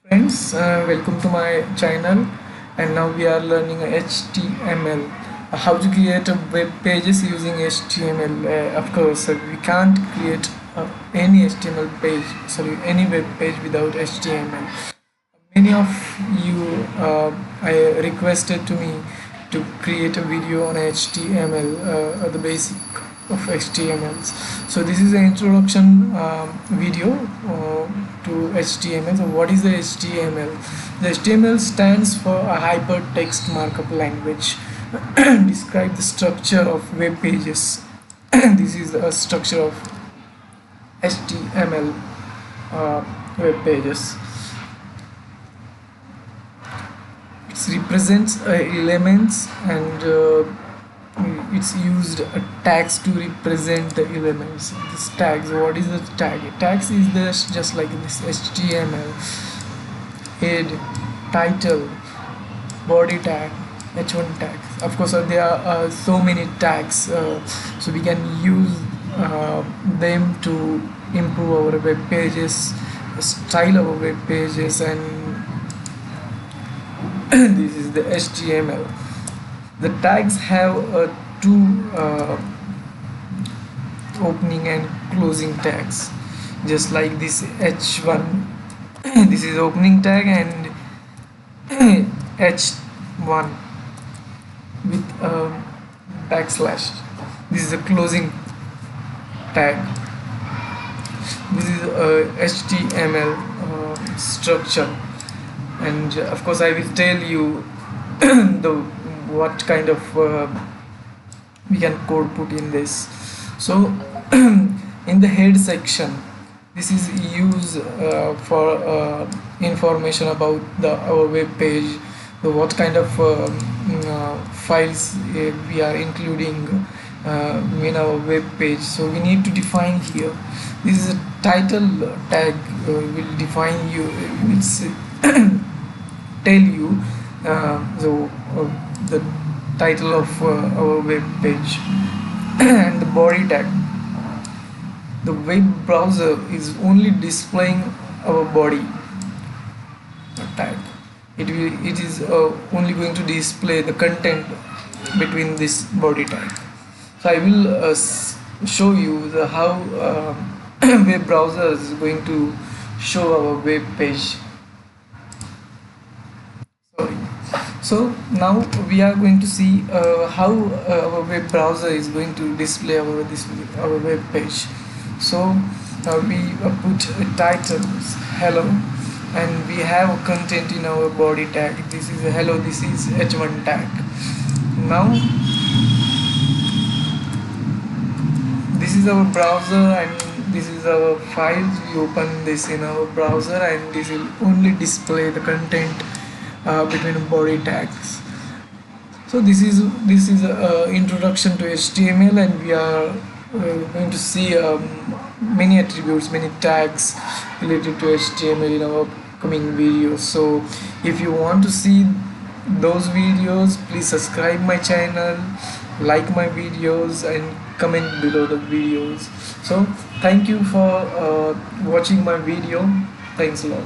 Friends, welcome to my channel, and now we are learning HTML. How to create a web pages using HTML. Of course, we can't create any HTML page, any web page without HTML. Many of you I requested to me to create a video on HTML, the basic of HTML. So this is an introduction video to HTML. So what is the HTML? The HTML stands for a hypertext markup language. Describe the structure of web pages. This is a structure of HTML web pages. It represents elements, and it's used tags to represent the elements. This tags, what is the tag? Tags is this, just like this HTML: head, title, body tag, h1 tags. Of course, there are so many tags, so we can use them to improve our web pages, style our web pages, and this is the HTML. The tags have two opening and closing tags, just like this h1. This is opening tag, and h1 with backslash. This is a closing tag. This is HTML structure, and of course I will tell you the what kind of we can code put in this. So in the head section, this is used for information about our web page, what kind of files we are including in our web page. So we need to define here. This is a title tag, will define you, tell you the title of our web page. And the body tag, the web browser is only displaying our body tag. It is only going to display the content between this body tag. So I will show you how web browser is going to show our web page. So now we are going to see how our web browser is going to display our web page. So we put a title, hello, and we have content in our body tag. This is hello, this is h1 tag. Now this is our browser, and this is our files. We open this in our browser, and this will only display the content between body tags. So this is introduction to HTML, and we are going to see many attributes, many tags related to HTML in our coming videos. So if you want to see those videos, please subscribe my channel, like my videos, and comment below the videos. So thank you for watching my video. Thanks a lot.